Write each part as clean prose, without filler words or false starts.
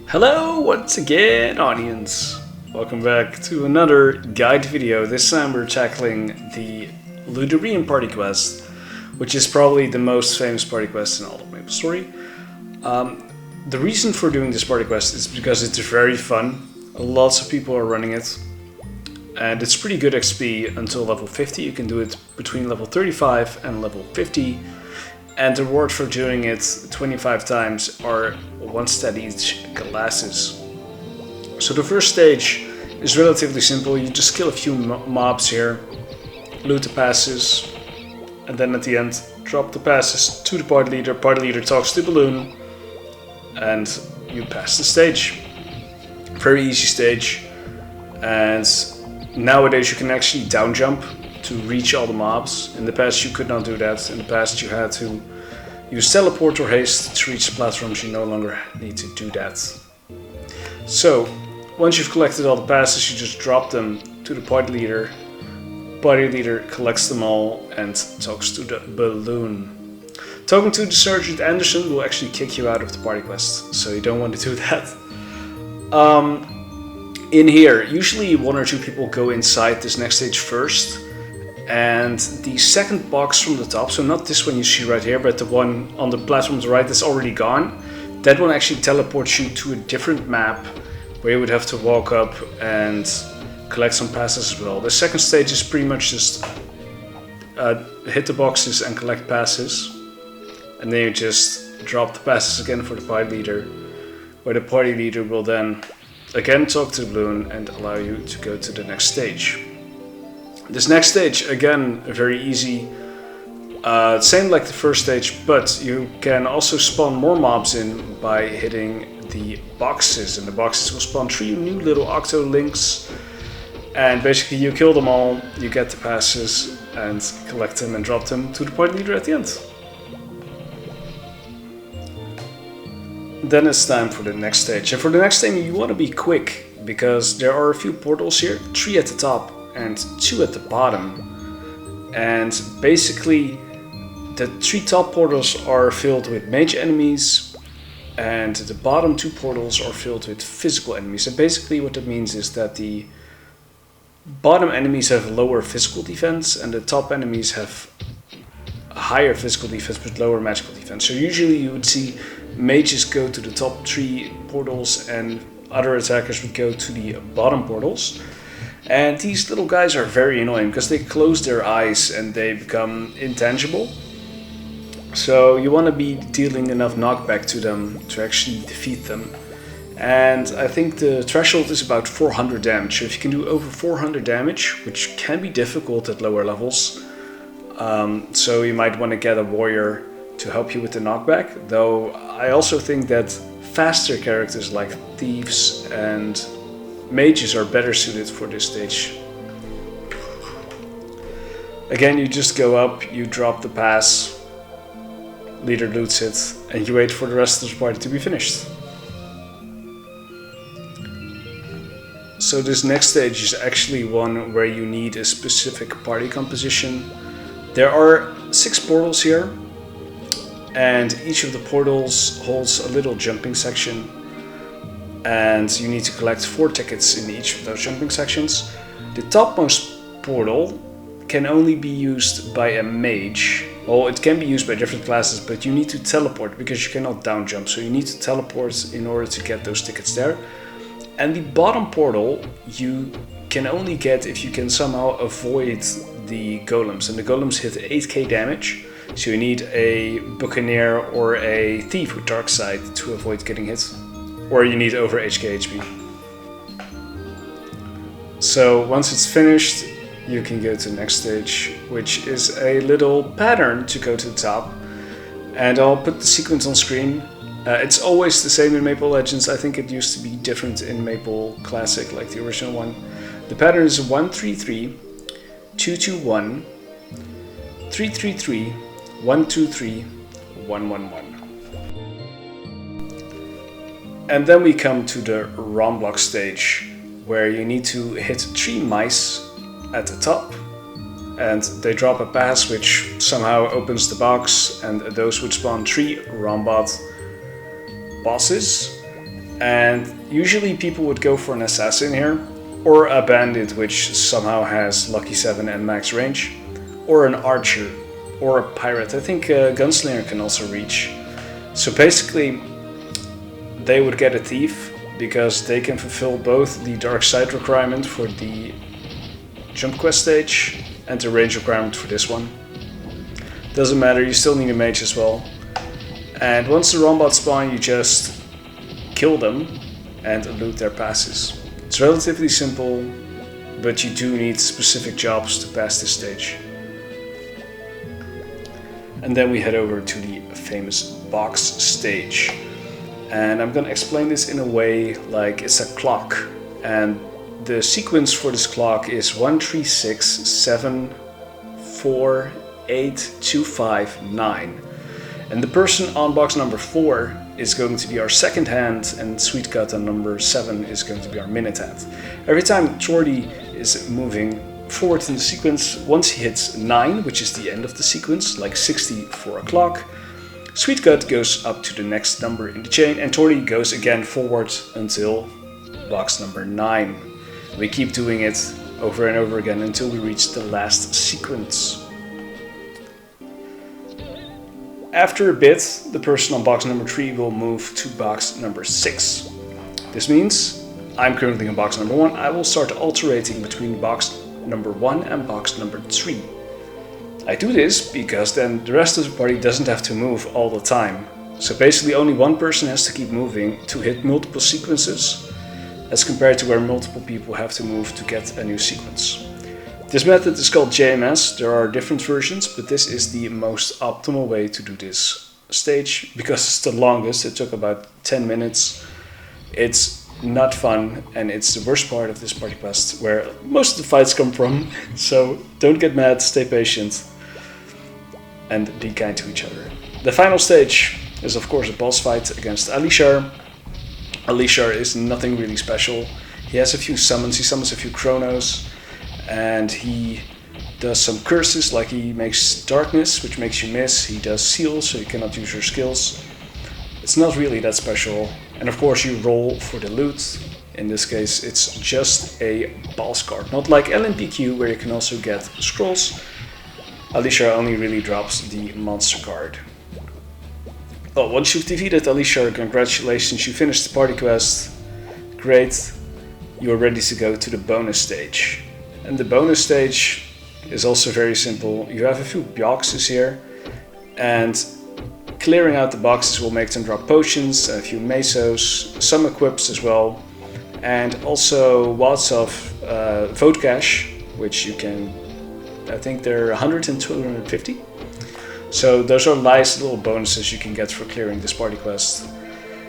Hello once again, audience. Welcome back to another guide video. This time we're tackling the Ludibrium Party Quest, which is probably the most famous party quest in all of MapleStory. The reason for doing this party quest is because it's very fun. Lots of people are running it, and it's pretty good XP until level 50. You can do it between level 35 and level 50. And the reward for doing it 25 times are 1 stat each glasses. So the first stage is relatively simple. You just kill a few mobs here, loot the passes, and then at the end drop the passes to the party leader. Party leader talks to the balloon, and you pass the stage. Very easy stage. And nowadays you can actually down jump to reach all the mobs. In the past you could not do that. In the past you had to use teleport or haste to reach the platforms. You no longer need to do that. So once you've collected all the passes, you just drop them to the party leader. Party leader collects them all and talks to the balloon. Talking to the Sergeant Anderson will actually kick you out of the party quest, so you don't want to do that. In here, usually 1 or 2 people go inside this next stage first. And the second box from the top, so not this one you see right here, but the one on the platform to the right that's already gone, that one actually teleports you to a different map where you would have to walk up and collect some passes as well. The second stage is pretty much just hit the boxes and collect passes, and then you just drop the passes again for the party leader, where the party leader will then again talk to the balloon and allow you to go to the next stage. This next stage, again, very easy, same like the first stage, but you can also spawn more mobs in by hitting the boxes, and the boxes will spawn 3 new little octo links, and basically you kill them all, you get the passes, and collect them and drop them to the party leader at the end. Then it's time for the next stage, and for the next thing you want to be quick, because there are a few portals here, 3 at the top and 2 at the bottom, and basically the 3 top portals are filled with mage enemies and the bottom 2 portals are filled with physical enemies. And basically what that means is that the bottom enemies have lower physical defense and the top enemies have higher physical defense but lower magical defense. So usually you would see mages go to the top 3 portals and other attackers would go to the bottom portals. And these little guys are very annoying because they close their eyes and they become intangible. So you want to be dealing enough knockback to them to actually defeat them. And I think the threshold is about 400 damage. So if you can do over 400 damage, which can be difficult at lower levels, so you might want to get a warrior to help you with the knockback. Though I also think that faster characters like thieves and mages are better suited for this stage. Again, you just go up, you drop the pass, leader loots it, and you wait for the rest of the party to be finished. So this next stage is actually one where you need a specific party composition. There are 6 portals here, and each of the portals holds a little jumping section. And you need to collect 4 tickets in each of those jumping sections. The topmost portal can only be used by a mage. Well, it can be used by different classes, but you need to teleport because you cannot down jump. So you need to teleport in order to get those tickets there. And the bottom portal you can only get if you can somehow avoid the golems. And the golems hit 8k damage. So you need a buccaneer or a thief with dark side to avoid getting hit. Or you need over HK HP. So once it's finished, you can go to the next stage, which is a little pattern to go to the top. And I'll put the sequence on screen. It's always the same in Maple Legends. I think it used to be different in Maple Classic, like the original one. The pattern is 133, 221, 333, 123, 111. And then we come to the ROM block stage, where you need to hit 3 mice at the top, and they drop a pass which somehow opens the box, and those would spawn 3 Rombot bosses. And usually people would go for an assassin here, or a bandit which somehow has lucky 7 and max range, or an archer, or a pirate. I think a gunslinger can also reach. So basically they would get a thief, because they can fulfill both the dark side requirement for the jump quest stage and the range requirement for this one. Doesn't matter, you still need a mage as well. And once the rombots spawn, you just kill them and loot their passes. It's relatively simple, but you do need specific jobs to pass this stage. And then we head over to the famous box stage. And I'm gonna explain this in a way like it's a clock. And the sequence for this clock is 1, 3, 6, 7, 4, 8, 2, 5, 9. And the person on box number 4 is going to be our second hand, and Sweet Cut on number 7 is going to be our minute hand. Every time Tordy is moving forward in the sequence, once he hits 9, which is the end of the sequence, like 60 for a clock, Sweet Cut goes up to the next number in the chain, and Tordy goes again forward until box number 9. We keep doing it over and over again until we reach the last sequence. After a bit, the person on box number 3 will move to box number 6. This means I'm currently on box number 1. I will start alternating between box number 1 and box number 3. I do this because then the rest of the party doesn't have to move all the time. So basically only one person has to keep moving to hit multiple sequences, as compared to where multiple people have to move to get a new sequence. This method is called JMS. There are different versions, but this is the most optimal way to do this stage because it's the longest. It took about 10 minutes. It's not fun, and it's the worst part of this party quest where most of the fights come from. So don't get mad, stay patient, and be kind to each other. The final stage is of course a boss fight against Alishar. Alishar is nothing really special. He has a few summons. He summons a few chronos, and he does some curses, like he makes darkness, which makes you miss. He does seal, so you cannot use your skills. It's not really that special. And of course you roll for the loot. In this case it's just a boss card, not like LMPQ where you can also get scrolls. Alishar only really drops the monster card. Well, once you've defeated Alishar, congratulations, you finished the party quest. Great, you are ready to go to the bonus stage. And the bonus stage is also very simple. You have a few boxes here, and clearing out the boxes will make them drop potions, a few mesos, some equips as well, and also lots of vote cash, which you can, I think they're 100 and 250. So those are nice little bonuses you can get for clearing this party quest.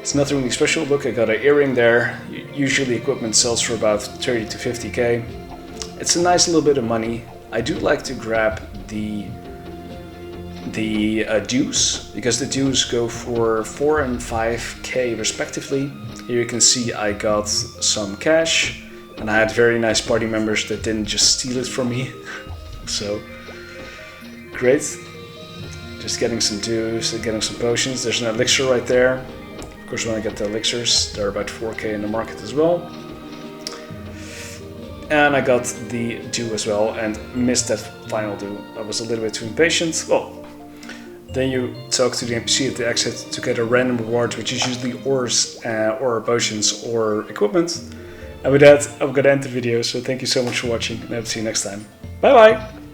It's nothing really special. Look, I got an earring there. Usually equipment sells for about 30 to 50k. It's a nice little bit of money. I do like to grab the dues, because the dues go for 4 and 5k respectively. Here you can see I got some cash, and I had very nice party members that didn't just steal it from me. So great. Just getting some dues, getting some potions. There's an elixir right there. Of course, when I get the elixirs, they're about 4k in the market as well. And I got the due as well and missed that final due. I was a little bit too impatient. Well, then you talk to the NPC at the exit to get a random reward, which is usually ores or potions or equipment. And with that, I'm gonna end the video, so thank you so much for watching, and I'll see you next time. Bye bye!